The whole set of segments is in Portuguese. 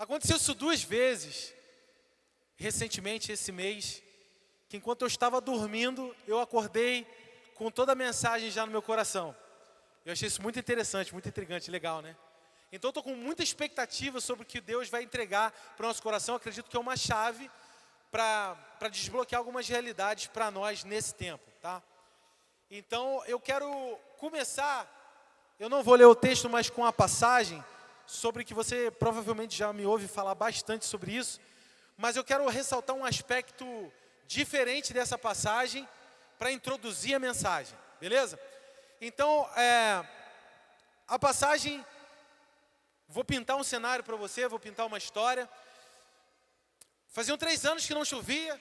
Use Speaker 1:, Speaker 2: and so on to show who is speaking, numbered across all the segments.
Speaker 1: Aconteceu isso 2 vezes, recentemente, esse mês, que enquanto eu estava dormindo, eu acordei com toda a mensagem já no meu coração. Eu achei isso muito interessante, muito intrigante, legal, né? Então eu estou com muita expectativa sobre o que Deus vai entregar para o nosso coração. Eu acredito que é uma chave para desbloquear algumas realidades para nós nesse tempo, tá? Então eu quero começar, eu não vou ler o texto, mas com a passagem, sobre que você provavelmente já me ouve falar bastante sobre isso, mas eu quero ressaltar um aspecto diferente dessa passagem para introduzir a mensagem, beleza? Então, a passagem, vou pintar um cenário para você, vou pintar uma história. Faziam 3 anos que não chovia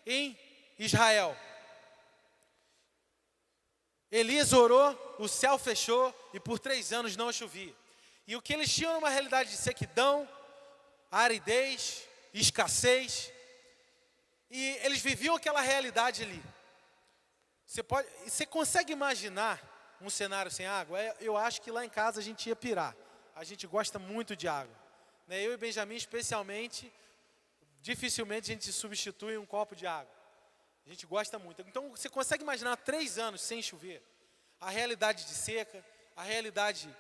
Speaker 1: em Israel. Elias orou, o céu fechou e por 3 anos não chovia. E o que eles tinham era uma realidade de sequidão, aridez, escassez. E eles viviam aquela realidade ali. Você consegue imaginar um cenário sem água? Eu acho que lá em casa a gente ia pirar. A gente gosta muito de água, né? Eu e Benjamin especialmente, dificilmente a gente substitui um copo de água. A gente gosta muito. Então você consegue imaginar 3 anos sem chover? A realidade de seca, a realidade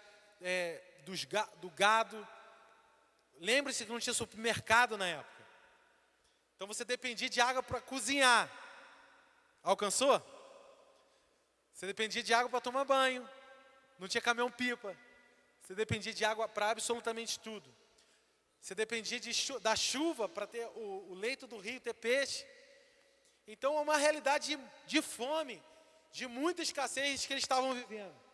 Speaker 1: do gado. Lembre-se que não tinha supermercado na época. Então você dependia de água para cozinhar. Alcançou? Você dependia de água para tomar banho. Não tinha caminhão-pipa. Você dependia de água para absolutamente tudo. Você dependia da chuva para ter o leito do rio, ter peixe. Então é uma realidade de fome, de muita escassez que eles estavam vivendo.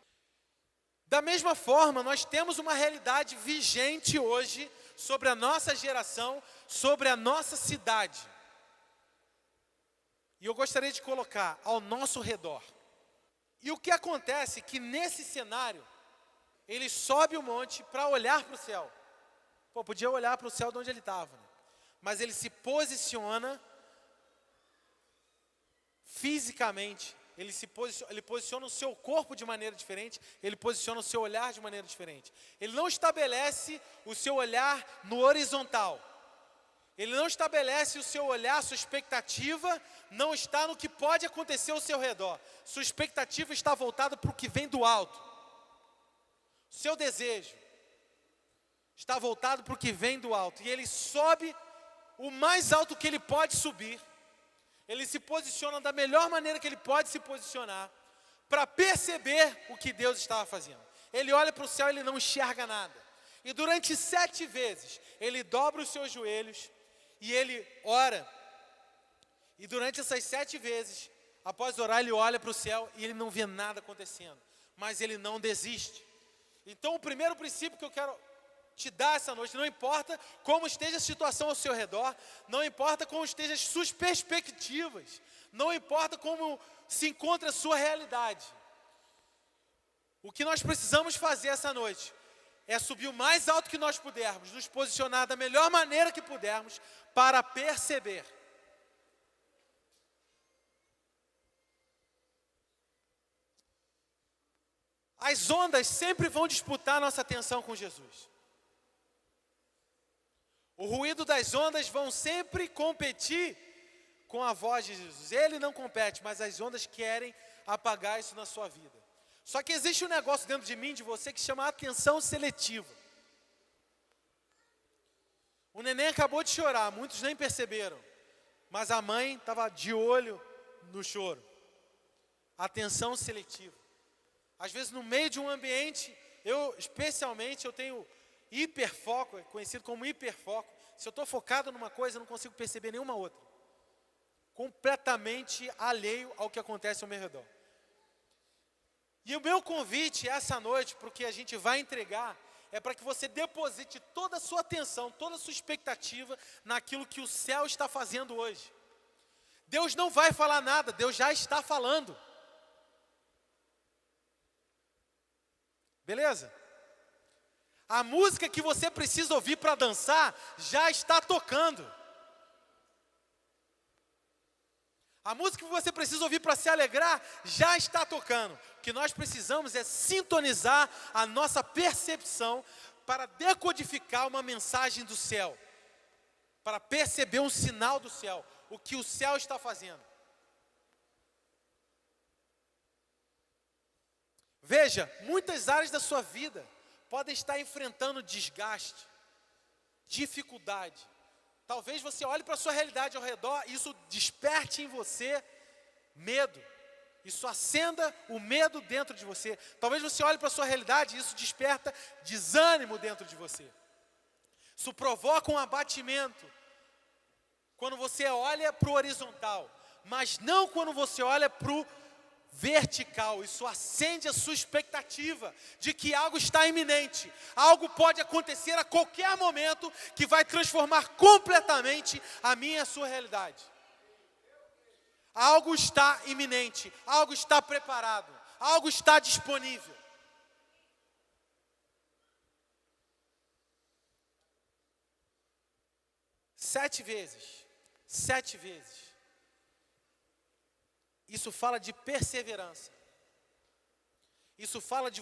Speaker 1: Da mesma forma, nós temos uma realidade vigente hoje sobre a nossa geração, sobre a nossa cidade. E eu gostaria de colocar ao nosso redor. E o que acontece é que nesse cenário, ele sobe o monte para olhar para o céu. Pô, podia olhar para o céu de onde ele estava, né? Mas ele se posiciona fisicamente. Ele posiciona o seu corpo de maneira diferente, ele posiciona o seu olhar de maneira diferente. Ele não estabelece o seu olhar no horizontal. Ele não estabelece o seu olhar, sua expectativa não está no que pode acontecer ao seu redor. Sua expectativa está voltada para o que vem do alto. Seu desejo está voltado para o que vem do alto. E ele sobe o mais alto que ele pode subir. Ele se posiciona da melhor maneira que ele pode se posicionar para perceber o que Deus estava fazendo. Ele olha para o céu e ele não enxerga nada. E durante 7 vezes, ele dobra os seus joelhos e ele ora. E durante essas 7 vezes, após orar, ele olha para o céu e ele não vê nada acontecendo. Mas ele não desiste. Então o primeiro princípio que eu quero te dar essa noite, não importa como esteja a situação ao seu redor, não importa como estejam as suas perspectivas, não importa como se encontra a sua realidade. O que nós precisamos fazer essa noite é subir o mais alto que nós pudermos, nos posicionar da melhor maneira que pudermos para perceber. As ondas sempre vão disputar nossa atenção com Jesus. O ruído das ondas vão sempre competir com a voz de Jesus. Ele não compete, mas as ondas querem apagar isso na sua vida. Só que existe um negócio dentro de mim, de você, que chama atenção seletiva. O neném acabou de chorar, muitos nem perceberam, mas a mãe estava de olho no choro. Atenção seletiva. Às vezes no meio de um ambiente, eu tenho hiperfoco, é conhecido como hiperfoco. Se eu estou focado numa coisa, eu não consigo perceber nenhuma outra. Completamente alheio ao que acontece ao meu redor. E o meu convite essa noite, para o que a gente vai entregar, é para que você deposite toda a sua atenção, toda a sua expectativa naquilo que o céu está fazendo hoje. Deus não vai falar nada, Deus já está falando. Beleza? A música que você precisa ouvir para dançar já está tocando. A música que você precisa ouvir para se alegrar já está tocando. O que nós precisamos é sintonizar a nossa percepção para decodificar uma mensagem do céu, para perceber um sinal do céu, o que o céu está fazendo. Veja, muitas áreas da sua vida podem estar enfrentando desgaste, dificuldade. Talvez você olhe para a sua realidade ao redor e isso desperte em você medo. Isso acenda o medo dentro de você. Talvez você olhe para a sua realidade e isso desperta desânimo dentro de você. Isso provoca um abatimento quando você olha para o horizontal, mas não quando você olha para o vertical. Isso acende a sua expectativa de que algo está iminente. Algo pode acontecer a qualquer momento que vai transformar completamente a minha e a sua realidade. Algo está iminente, algo está preparado, algo está disponível. Sete vezes. Isso fala de perseverança. Isso fala de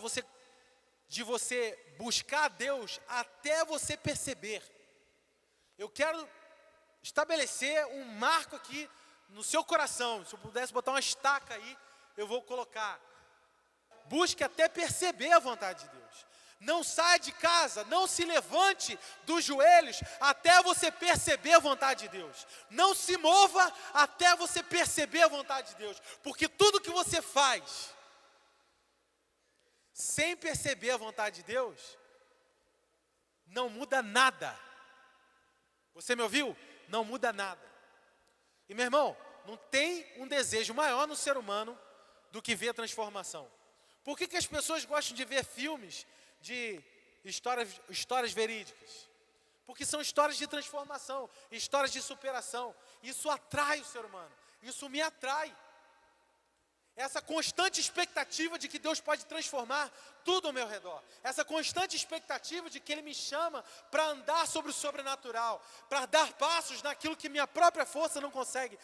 Speaker 1: você buscar a Deus até você perceber. Eu quero estabelecer um marco aqui no seu coração. Se eu pudesse botar uma estaca aí, eu vou colocar. Busque até perceber a vontade de Deus. Não saia de casa, não se levante dos joelhos até você perceber a vontade de Deus. Não se mova até você perceber a vontade de Deus. Porque tudo que você faz sem perceber a vontade de Deus, não muda nada. Você me ouviu? Não muda nada. E meu irmão, não tem um desejo maior no ser humano do que ver a transformação. Por que as pessoas gostam de ver filmes de histórias verídicas? Porque são histórias de transformação, histórias de superação. Isso atrai o ser humano, isso me atrai. Essa constante expectativa de que Deus pode transformar tudo ao meu redor. Essa constante expectativa de que Ele me chama para andar sobre o sobrenatural, para dar passos naquilo que minha própria força não consegue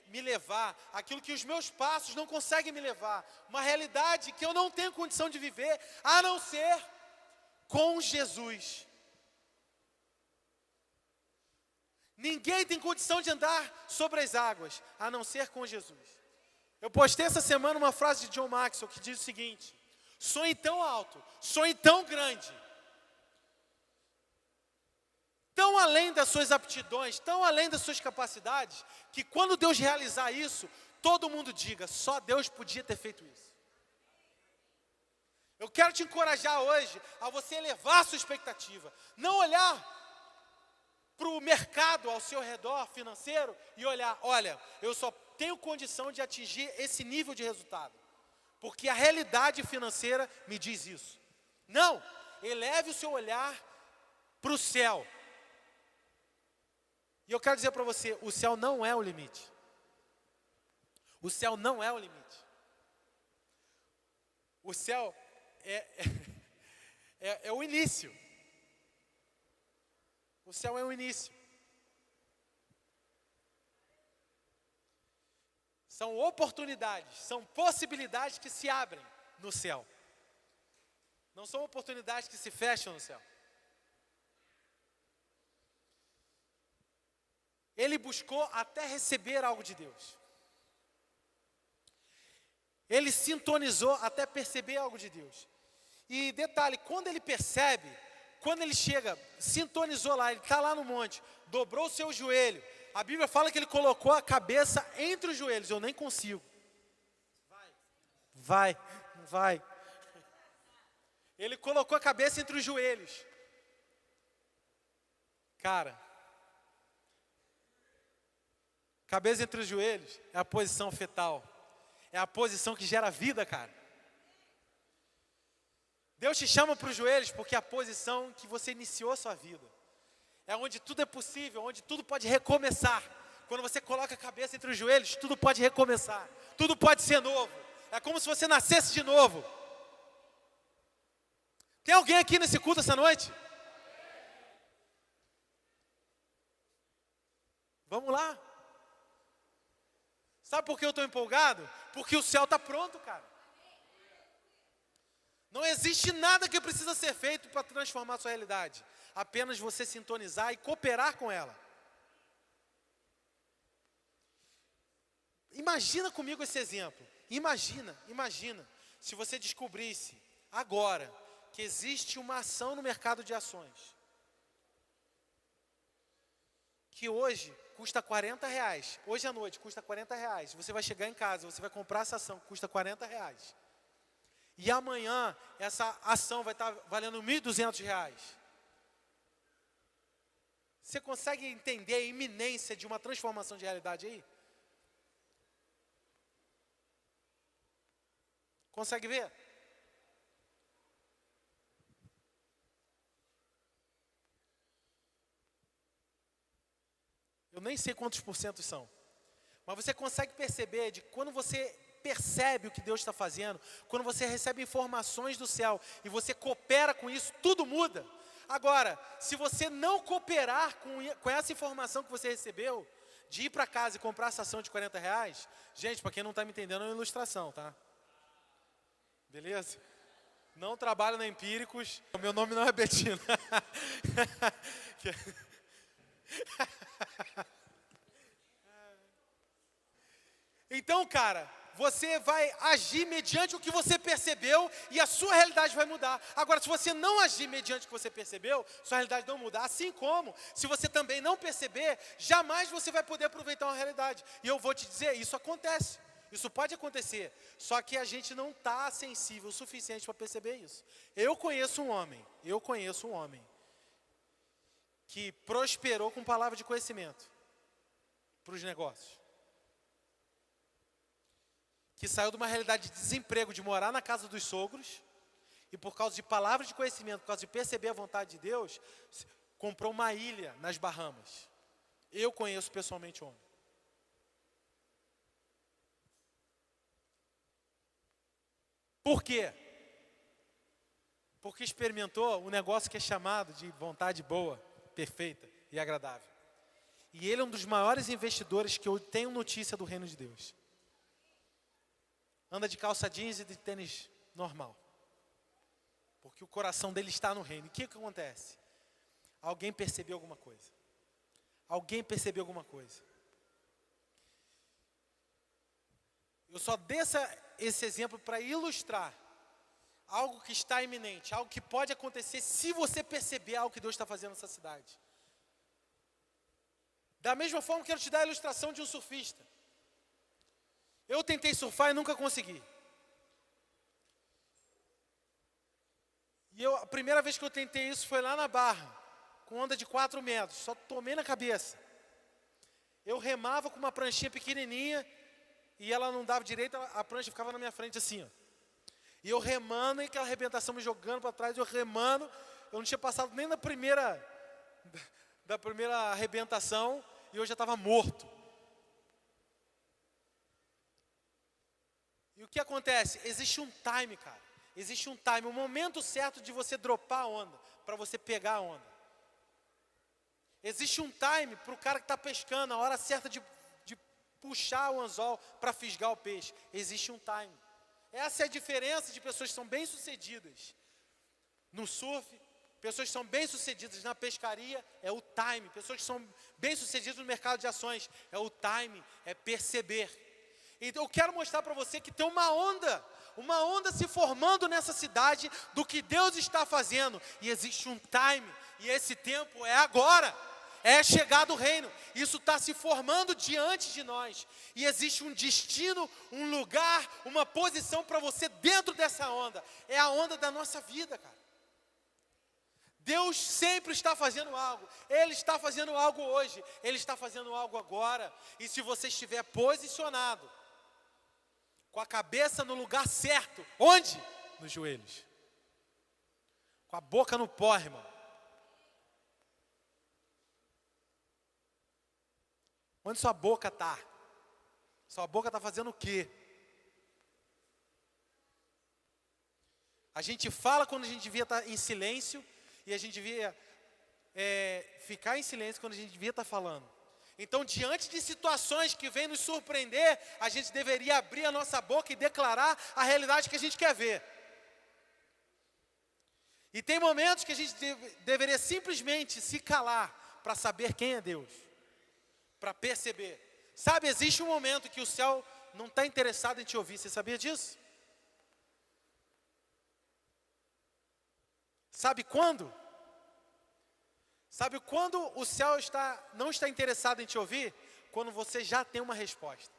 Speaker 1: me levar, aquilo que os meus passos não conseguem me levar, uma realidade que eu não tenho condição de viver, a não ser com Jesus. Ninguém tem condição de andar sobre as águas, a não ser com Jesus. Eu postei essa semana uma frase de John Maxwell que diz o seguinte: sonhe tão alto, sonhe tão grande, tão além das suas aptidões, tão além das suas capacidades, que quando Deus realizar isso, todo mundo diga, só Deus podia ter feito isso. Eu quero te encorajar hoje a você elevar a sua expectativa, não olhar para o mercado ao seu redor financeiro e olhar, olha, eu só tenho condição de atingir esse nível de resultado, porque a realidade financeira me diz isso. Não, eleve o seu olhar para o céu. E eu quero dizer para você, o céu não é o limite. O céu não é o limite. O céu é o início. O céu é o início. São oportunidades, são possibilidades que se abrem no céu. Não são oportunidades que se fecham no céu. Ele buscou até receber algo de Deus. Ele sintonizou até perceber algo de Deus. E detalhe, quando ele percebe, quando ele chega, sintonizou lá, ele está lá no monte, dobrou o seu joelho. A Bíblia fala que ele colocou a cabeça entre os joelhos. Eu nem consigo. Vai. Ele colocou a cabeça entre os joelhos. Cara, cabeça entre os joelhos é a posição fetal. É a posição que gera vida, cara. Deus te chama para os joelhos porque é a posição que você iniciou a sua vida. É onde tudo é possível, onde tudo pode recomeçar. Quando você coloca a cabeça entre os joelhos, tudo pode recomeçar. Tudo pode ser novo. É como se você nascesse de novo. Tem alguém aqui nesse culto essa noite? Vamos lá. Sabe por que eu estou empolgado? Porque o céu está pronto, cara. Não existe nada que precisa ser feito para transformar a sua realidade. Apenas você sintonizar e cooperar com ela. Imagina comigo esse exemplo. Imagina, se você descobrisse agora que existe uma ação no mercado de ações, que hoje custa R$40, hoje à noite custa R$40, você vai chegar em casa, você vai comprar essa ação que custa R$40, e amanhã essa ação vai estar valendo R$1.200. Você consegue entender a iminência de uma transformação de realidade aí? Consegue ver? Eu nem sei quantos porcentos são. Mas você consegue perceber de quando você percebe o que Deus está fazendo, quando você recebe informações do céu e você coopera com isso, tudo muda. Agora, se você não cooperar com essa informação que você recebeu, de ir para casa e comprar essa ação de R$40, gente, para quem não está me entendendo, é uma ilustração, tá? Beleza? Não trabalho na Empíricos, o meu nome não é Betina. Então, cara, você vai agir mediante o que você percebeu e a sua realidade vai mudar. Agora, se você não agir mediante o que você percebeu, sua realidade não muda. Assim como, se você também não perceber, jamais você vai poder aproveitar uma realidade. E eu vou te dizer, isso acontece. Isso pode acontecer. Só que a gente não está sensível o suficiente para perceber isso. Eu conheço um homem que prosperou com palavra de conhecimento para os negócios. Que saiu de uma realidade de desemprego, de morar na casa dos sogros, e por causa de palavras de conhecimento, por causa de perceber a vontade de Deus, comprou uma ilha nas Bahamas. Eu conheço pessoalmente o homem. Por quê? Porque experimentou um negócio que é chamado de vontade boa, perfeita e agradável. E ele é um dos maiores investidores que eu tenho notícia do reino de Deus. Anda de calça jeans e de tênis normal. Porque o coração dele está no reino. E o que acontece? Alguém percebeu alguma coisa. Eu só dei esse exemplo para ilustrar algo que está iminente, algo que pode acontecer se você perceber algo que Deus está fazendo nessa cidade. Da mesma forma, quero te dar a ilustração de um surfista. Eu tentei surfar e nunca consegui. E a primeira vez que eu tentei isso foi lá na Barra, com onda de 4 metros, só tomei na cabeça. Eu remava com uma pranchinha pequenininha e ela não dava direito, a prancha ficava na minha frente assim, ó. E eu remando, e aquela arrebentação me jogando para trás, eu remando, eu não tinha passado nem da primeira arrebentação e eu já estava morto. E o que acontece? Existe um time, cara. Existe um time, um momento certo de você dropar a onda, para você pegar a onda. Existe um time para o cara que está pescando, a hora certa de puxar o anzol para fisgar o peixe. Existe um time. Essa é a diferença de pessoas que são bem-sucedidas no surf, pessoas que são bem-sucedidas na pescaria, é o time. Pessoas que são bem-sucedidas no mercado de ações, é o time, é perceber. Então eu quero mostrar para você que tem uma onda se formando nessa cidade do que Deus está fazendo. E existe um time, e esse tempo é agora, é chegar do reino. Isso está se formando diante de nós. E existe um destino, um lugar, uma posição para você dentro dessa onda. É a onda da nossa vida, cara. Deus sempre está fazendo algo. Ele está fazendo algo hoje. Ele está fazendo algo agora. E se você estiver posicionado, com a cabeça no lugar certo, onde? Nos joelhos. Com a boca no pó, irmão. Onde sua boca está? Sua boca está fazendo o quê? A gente fala quando a gente devia estar em silêncio, e a gente devia ficar em silêncio quando a gente devia estar falando. Então, diante de situações que vêm nos surpreender, a gente deveria abrir a nossa boca e declarar a realidade que a gente quer ver. E tem momentos que a gente deveria simplesmente se calar para saber quem é Deus, para perceber. Sabe, existe um momento que o céu não está interessado em te ouvir, você sabia disso? Sabe quando? Sabe quando o céu não está interessado em te ouvir? Quando você já tem uma resposta.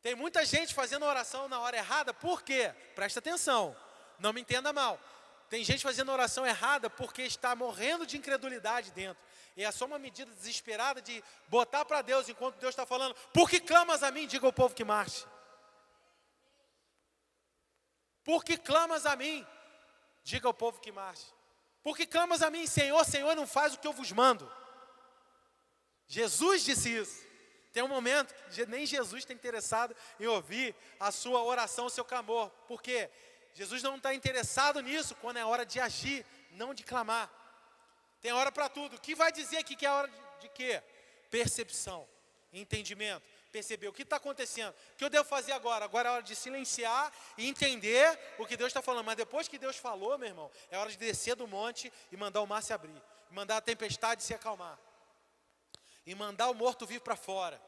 Speaker 1: Tem muita gente fazendo oração na hora errada, por quê? Presta atenção, não me entenda mal. Tem gente fazendo oração errada porque está morrendo de incredulidade dentro. E é só uma medida desesperada de botar para Deus enquanto Deus está falando. Por que clamas a mim? Diga ao povo que marche. Por que clamas a mim? Diga ao povo que marche. Por que clamas a mim, Senhor, Senhor, não faz o que eu vos mando? Jesus disse isso. Tem um momento que nem Jesus está interessado em ouvir a sua oração, o seu clamor. Por quê? Jesus não está interessado nisso quando é hora de agir, não de clamar. Tem hora para tudo. O que vai dizer aqui que é hora de quê? Percepção, entendimento. Perceber o que está acontecendo. O que eu devo fazer agora? Agora é hora de silenciar e entender o que Deus está falando. Mas depois que Deus falou, meu irmão, é hora de descer do monte e mandar o mar se abrir. E mandar a tempestade se acalmar. E mandar o morto-vivo para fora.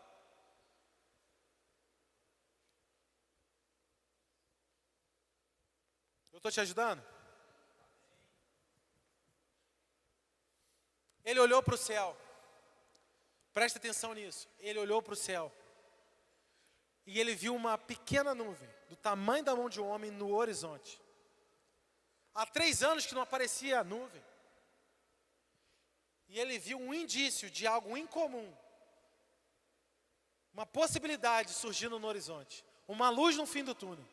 Speaker 1: Eu estou te ajudando? Ele olhou para o céu. Presta atenção nisso. Ele olhou para o céu. E ele viu uma pequena nuvem, do tamanho da mão de um homem, no horizonte. Há 3 anos que não aparecia a nuvem. E ele viu um indício de algo incomum. Uma possibilidade surgindo no horizonte. Uma luz no fim do túnel.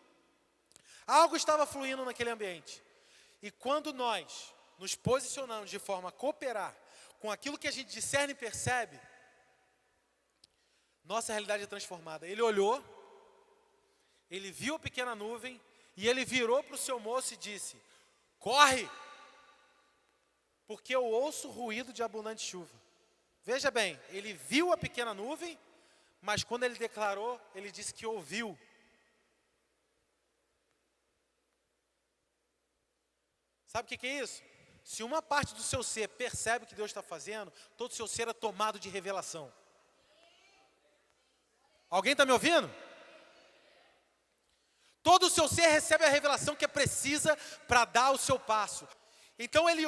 Speaker 1: Algo estava fluindo naquele ambiente. E quando nós nos posicionamos de forma a cooperar com aquilo que a gente discerne e percebe, nossa realidade é transformada. Ele olhou, ele viu a pequena nuvem, e ele virou para o seu moço e disse: corre, porque eu ouço o ruído de abundante chuva. Veja bem, ele viu a pequena nuvem, mas quando ele declarou, ele disse que ouviu. Sabe o que é isso? Se uma parte do seu ser percebe o que Deus está fazendo, todo o seu ser é tomado de revelação. Alguém está me ouvindo? Todo o seu ser recebe a revelação que é precisa para dar o seu passo. Então ele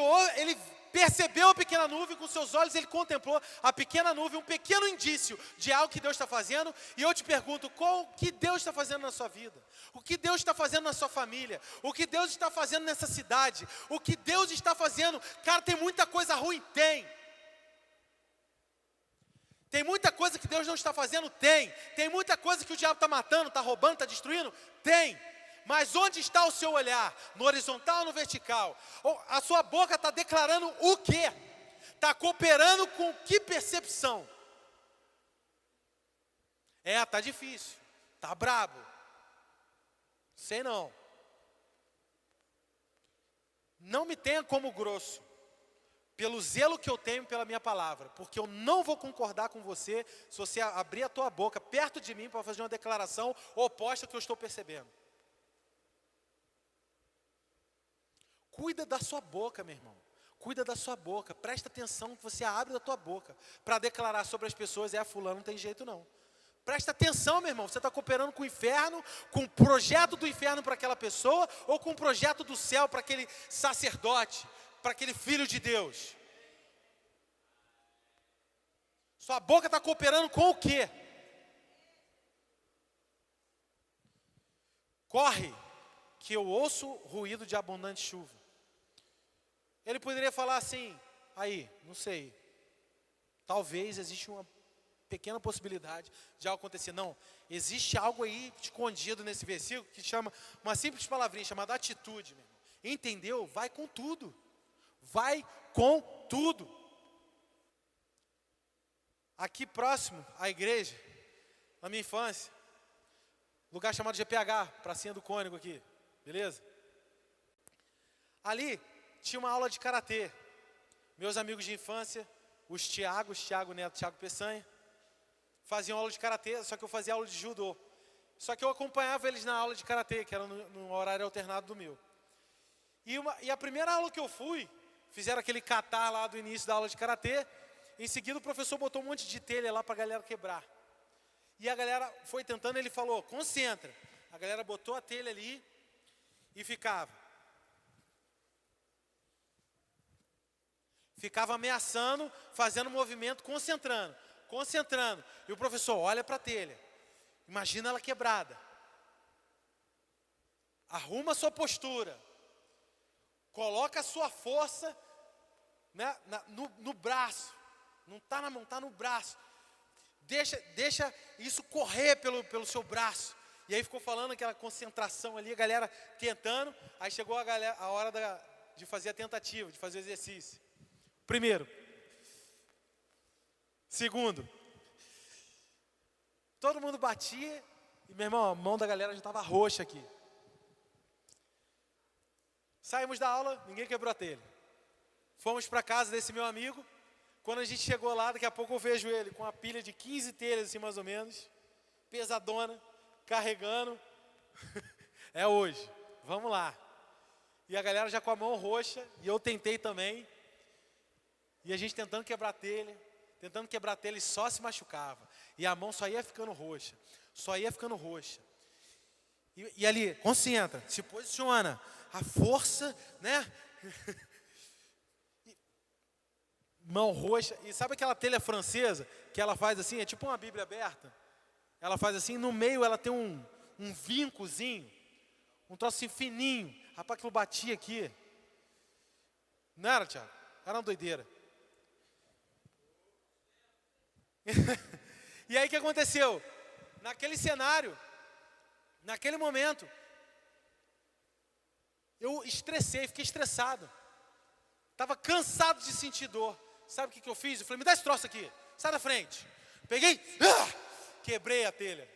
Speaker 1: percebeu a pequena nuvem, com seus olhos ele contemplou a pequena nuvem, um pequeno indício de algo que Deus está fazendo. E eu te pergunto, o que Deus está fazendo na sua vida? O que Deus está fazendo na sua família? O que Deus está fazendo nessa cidade? O que Deus está fazendo? Cara, tem muita coisa ruim? Tem. Tem muita coisa que Deus não está fazendo? Tem. Tem muita coisa que o diabo está matando, está roubando, está destruindo? Tem. Mas onde está o seu olhar? No horizontal ou no vertical? A sua boca está declarando o quê? Está cooperando com que percepção? Está difícil. Está brabo. Sei não. Não me tenha como grosso, pelo zelo que eu tenho pela minha palavra, porque eu não vou concordar com você se você abrir a tua boca perto de mim para fazer uma declaração oposta ao que eu estou percebendo. Cuida da sua boca, meu irmão. Cuida da sua boca. Presta atenção que você abre a tua boca para declarar sobre as pessoas: fulano não tem jeito não. Presta atenção, meu irmão. Você está cooperando com o inferno, com o projeto do inferno para aquela pessoa, ou com o projeto do céu para aquele sacerdote, para aquele filho de Deus? Sua boca está cooperando com o quê? Corre, que eu ouço ruído de abundante chuva. Ele poderia falar assim: não sei, talvez existe uma pequena possibilidade de algo acontecer. Não, existe algo aí escondido nesse versículo que chama, uma simples palavrinha chamada atitude, meu irmão. Entendeu? Vai com tudo. Vai com tudo. Aqui próximo à igreja, na minha infância, lugar chamado GPH, pracinha do Cônego aqui, beleza? Ali tinha uma aula de karatê. Meus amigos de infância, Thiago Neto, Thiago Peçanha, faziam aula de karatê, só que eu fazia aula de judô. Só que eu acompanhava eles na aula de karatê, que era no horário alternado do meu. E a primeira aula que eu fui, fizeram aquele kata lá do início da aula de karatê. Em seguida o professor botou um monte de telha lá para a galera quebrar. E a galera foi tentando, ele falou, concentra. A galera botou a telha ali e ficava ameaçando, fazendo movimento, concentrando. E o professor olha para a telha. Imagina ela quebrada. Arruma a sua postura. Coloca a sua força, né, no braço. Não está na mão, está no braço. Deixa isso correr pelo seu braço. E aí ficou falando aquela concentração ali, a galera tentando. Aí chegou a hora de fazer a tentativa, de fazer o exercício. Primeiro. Segundo. Todo mundo batia. E, meu irmão, a mão da galera já estava roxa aqui. Saímos da aula, ninguém quebrou a telha. Fomos para casa desse meu amigo. Quando a gente chegou lá, daqui a pouco eu vejo ele com uma pilha de 15 telhas, assim mais ou menos. Pesadona, carregando. É hoje, vamos lá. E a galera já com a mão roxa, e eu tentei também. E a gente tentando quebrar a telha, e só se machucava. E a mão só ia ficando roxa, E ali, concentra, se posiciona. A força, né? Mão roxa. E sabe aquela telha francesa que ela faz assim, é tipo uma Bíblia aberta? Ela faz assim, no meio ela tem um vincozinho, um troço assim fininho. Rapaz, aquilo batia aqui. Não era, Thiago? Era uma doideira. E aí o que aconteceu? Naquele cenário, naquele momento, eu fiquei estressado. Estava cansado de sentir dor. Sabe o que eu fiz? Eu falei, me dá esse troço aqui, sai da frente. Peguei, quebrei a telha.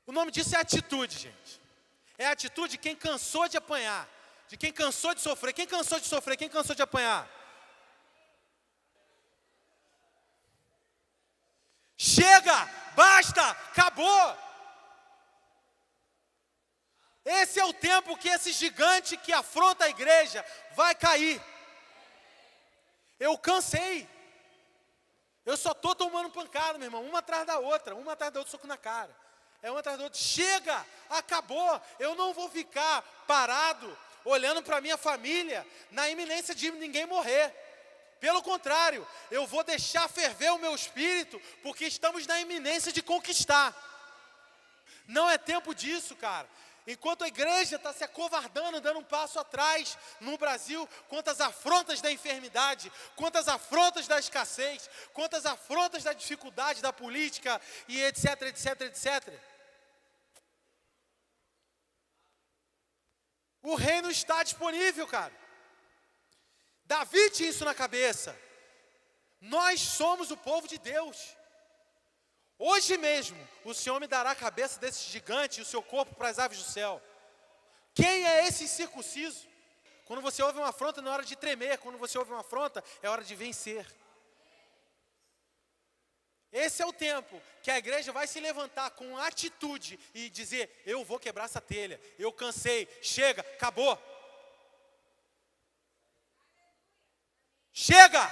Speaker 1: O nome disso é atitude, gente. É a atitude de quem cansou de apanhar, de quem cansou de sofrer. Quem cansou de sofrer? Quem cansou de apanhar? Chega, basta, acabou. Esse é o tempo que esse gigante que afronta a igreja vai cair. Eu cansei. Eu só estou tomando pancada, meu irmão, uma atrás da outra, soco na cara. Uma atrás da outra. Chega, acabou. Eu não vou ficar parado, olhando para a minha família, na iminência de ninguém morrer. Pelo contrário, eu vou deixar ferver o meu espírito, porque estamos na iminência de conquistar. Não é tempo disso, cara. Enquanto a igreja está se acovardando, dando um passo atrás no Brasil, quantas afrontas da enfermidade, quantas afrontas da escassez, quantas afrontas da dificuldade da política e etc, etc, etc. O reino está disponível, cara. Davi tinha isso na cabeça. Nós somos o povo de Deus. Hoje mesmo, o Senhor me dará a cabeça desse gigante e o seu corpo para as aves do céu. Quem é esse incircunciso? Quando você ouve uma afronta, não é hora de tremer. Quando você ouve uma afronta, é hora de vencer. Esse é o tempo que a igreja vai se levantar com atitude e dizer, eu vou quebrar essa telha, eu cansei, chega, acabou. Chega!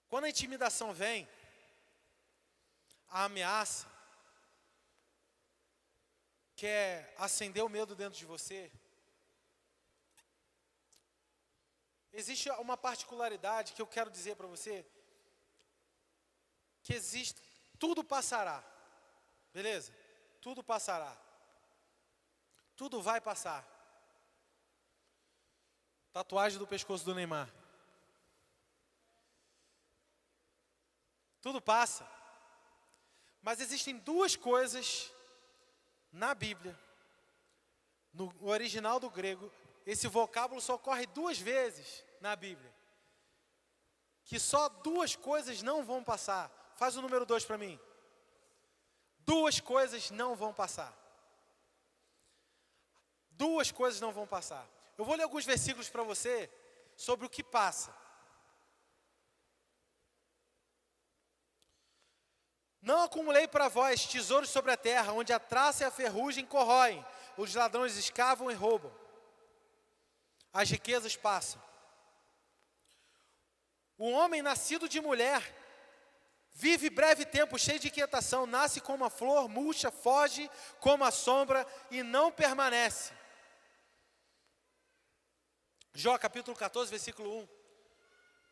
Speaker 1: Quando a intimidação vem, a ameaça, quer acender o medo dentro de você, existe uma particularidade que eu quero dizer para você, que existe, tudo passará, beleza? Tudo passará. Tudo vai passar. Tatuagem do pescoço do Neymar. Tudo passa. Mas existem duas coisas na Bíblia, no original do grego, esse vocábulo só ocorre duas vezes na Bíblia. Que só duas coisas não vão passar. Faz o número 2 para mim. Duas coisas não vão passar. Duas coisas não vão passar. Eu vou ler alguns versículos para você, sobre o que passa. Não acumulei para vós tesouros sobre a terra, onde a traça e a ferrugem corroem, os ladrões escavam e roubam. As riquezas passam. O homem nascido de mulher vive breve tempo, cheio de inquietação, nasce como a flor, murcha, foge como a sombra e não permanece. Jó capítulo 14, versículo 1.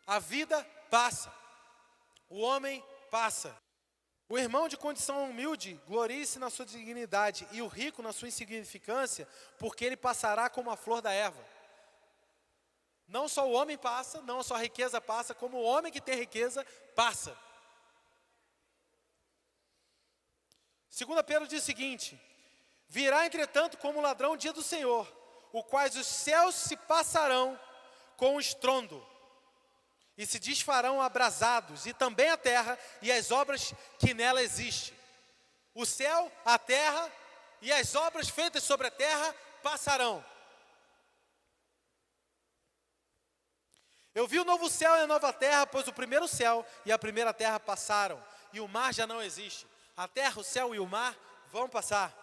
Speaker 1: A vida passa, o homem passa. O irmão de condição humilde glorie-se na sua dignidade, e o rico na sua insignificância, porque ele passará como a flor da erva. Não só o homem passa, não só a riqueza passa, como o homem que tem riqueza passa. 2 Pedro diz o seguinte: virá entretanto como ladrão o dia do Senhor, o quais os céus se passarão com estrondo, e se desfarão abrasados, e também a terra e as obras que nela existem. O céu, a terra e as obras feitas sobre a terra passarão. Eu vi o novo céu e a nova terra, pois o primeiro céu e a primeira terra passaram, e o mar já não existe. A terra, o céu e o mar vão passar.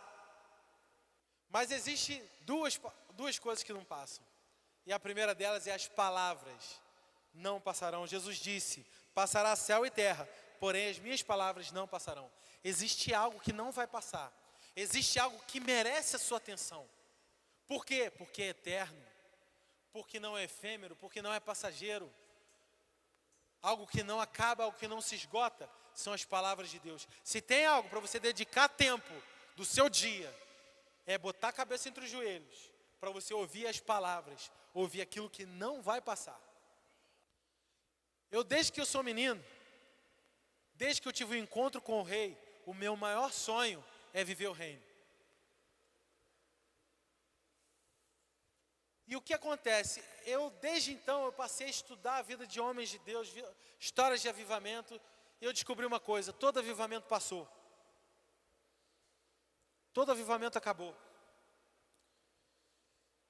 Speaker 1: Mas existem duas coisas que não passam. E a primeira delas é as palavras. Não passarão. Jesus disse: passará céu e terra, porém as minhas palavras não passarão. Existe algo que não vai passar. Existe algo que merece a sua atenção. Por quê? Porque é eterno. Porque não é efêmero, porque não é passageiro. Algo que não acaba, algo que não se esgota, são as palavras de Deus. Se tem algo para você dedicar tempo do seu dia, é botar a cabeça entre os joelhos, para você ouvir as palavras, ouvir aquilo que não vai passar. Desde que eu sou menino, desde que eu tive um encontro com o rei, o meu maior sonho é viver o reino. E o que acontece? Desde então, eu passei a estudar a vida de homens de Deus, histórias de avivamento, e eu descobri uma coisa: todo avivamento passou. Todo avivamento acabou.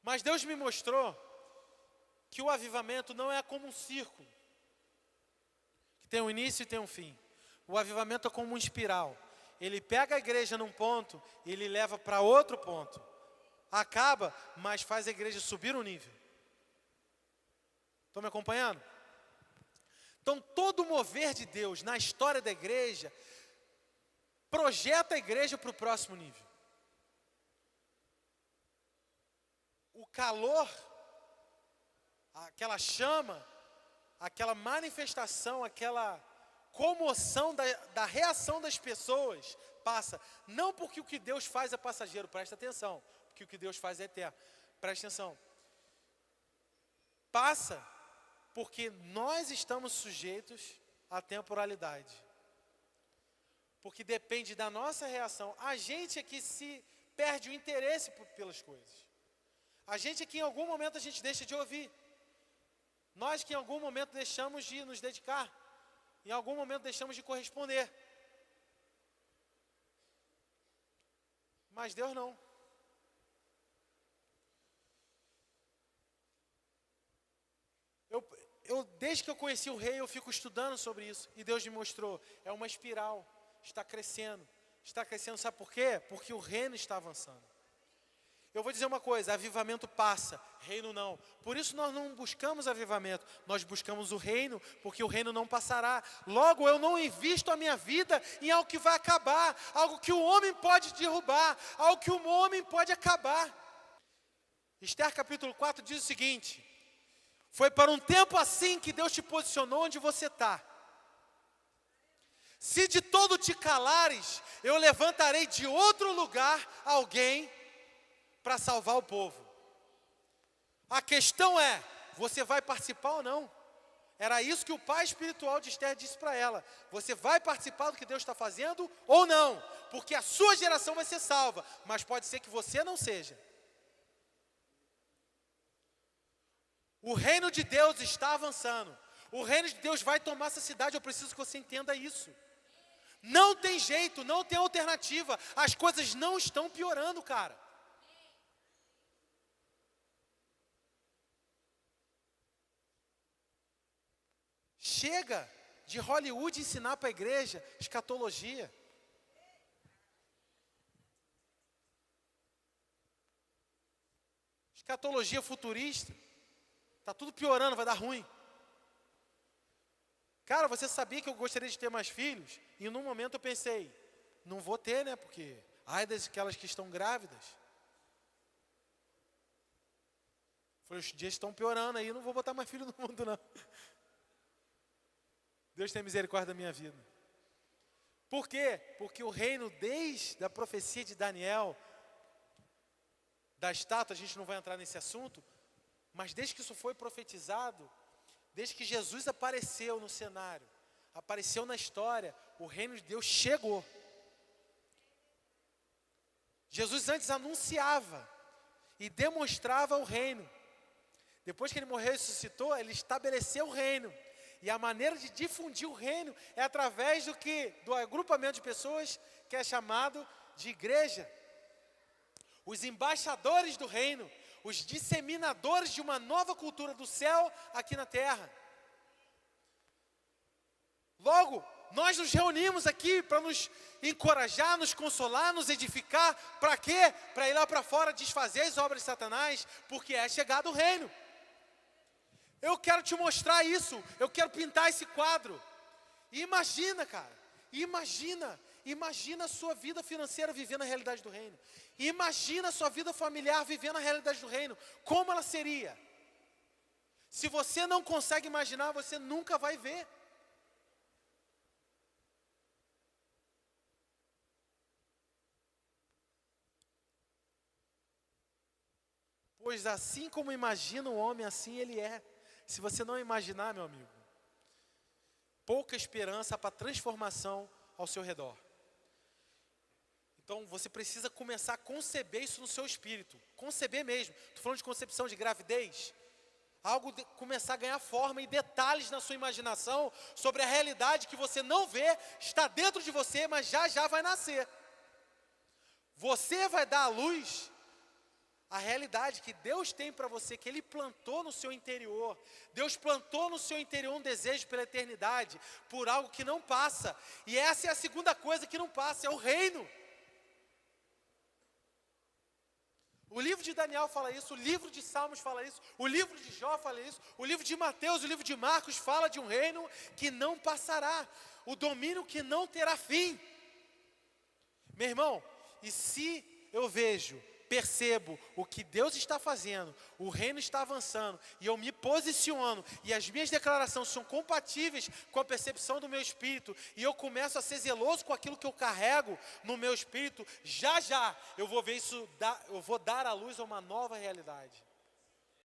Speaker 1: Mas Deus me mostrou que o avivamento não é como um círculo, que tem um início e tem um fim. O avivamento é como uma espiral. Ele pega a igreja num ponto e ele leva para outro ponto. Acaba, mas faz a igreja subir um nível. Estão me acompanhando? Então, todo o mover de Deus na história da igreja projeta a igreja para o próximo nível. O calor, aquela chama, aquela manifestação, aquela comoção da reação das pessoas passa. Não porque o que Deus faz é passageiro, presta atenção. Porque o que Deus faz é eterno. Presta atenção. Passa porque nós estamos sujeitos à temporalidade. Porque depende da nossa reação. A gente é que se perde o interesse pelas coisas. A gente é que em algum momento a gente deixa de ouvir. Nós que em algum momento deixamos de nos dedicar. Em algum momento deixamos de corresponder. Mas Deus não. Desde que eu conheci o rei, eu fico estudando sobre isso. E Deus me mostrou, é uma espiral, está crescendo. Está crescendo, sabe por quê? Porque o reino está avançando. Eu vou dizer uma coisa: avivamento passa, reino não. Por isso nós não buscamos avivamento, nós buscamos o reino, porque o reino não passará. Logo, eu não invisto a minha vida em algo que vai acabar, algo que o homem pode derrubar, algo que o homem pode acabar. Esther capítulo 4 diz o seguinte: foi para um tempo assim que Deus te posicionou onde você está. Se de todo te calares, eu levantarei de outro lugar alguém para salvar o povo. A questão é, você vai participar ou não? Era isso que o pai espiritual de Esther disse para ela. Você vai participar do que Deus está fazendo ou não? Porque a sua geração vai ser salva, mas pode ser que você não seja. O reino de Deus está avançando. O reino de Deus vai tomar essa cidade. Eu preciso que você entenda isso. Não tem jeito, não tem alternativa. As coisas não estão piorando, cara. Chega de Hollywood ensinar para a igreja escatologia. Escatologia futurista. Está tudo piorando, vai dar ruim. Cara, você sabia que eu gostaria de ter mais filhos? E num momento eu pensei, não vou ter, né? Porque ai daquelas que estão grávidas. Falei, os dias estão piorando aí, eu não vou botar mais filho no mundo, não. Deus tem misericórdia da minha vida. Por quê? Porque o reino, desde a profecia de Daniel, da estátua, a gente não vai entrar nesse assunto, mas desde que isso foi profetizado, desde que Jesus apareceu no cenário, apareceu na história, o reino de Deus chegou. Jesus antes anunciava e demonstrava o reino. Depois que ele morreu e ressuscitou, ele estabeleceu o reino. E a maneira de difundir o reino é através do agrupamento de pessoas que é chamado de igreja. Os embaixadores do reino, os disseminadores de uma nova cultura do céu aqui na terra. Logo, nós nos reunimos aqui para nos encorajar, nos consolar, nos edificar. Para quê? Para ir lá para fora desfazer as obras de Satanás, porque é chegado o reino. Eu quero te mostrar isso, eu quero pintar esse quadro. E imagina, cara, imagina a sua vida financeira vivendo a realidade do reino. Imagina a sua vida familiar vivendo a realidade do reino. Como ela seria? Se você não consegue imaginar, você nunca vai ver. Pois assim como imagina o homem, assim ele é. Se você não imaginar, meu amigo, pouca esperança para transformação ao seu redor. Então você precisa começar a conceber isso no seu espírito. Conceber mesmo. Estou falando de concepção de gravidez. Começar a ganhar forma e detalhes na sua imaginação sobre a realidade que você não vê, está dentro de você, mas já vai nascer. Você vai dar à luz a realidade que Deus tem para você, que Ele plantou no seu interior. Deus plantou no seu interior um desejo pela eternidade, por algo que não passa. E essa é a segunda coisa que não passa, é o reino. O livro de Daniel fala isso, o livro de Salmos fala isso, o livro de Jó fala isso, o livro de Mateus, o livro de Marcos fala de um reino que não passará, o domínio que não terá fim. Meu irmão, e se eu percebo o que Deus está fazendo, o reino está avançando, e eu me posiciono, e as minhas declarações são compatíveis com a percepção do meu espírito, e eu começo a ser zeloso com aquilo que eu carrego no meu espírito, já eu vou ver isso, eu vou dar à luz a uma nova realidade.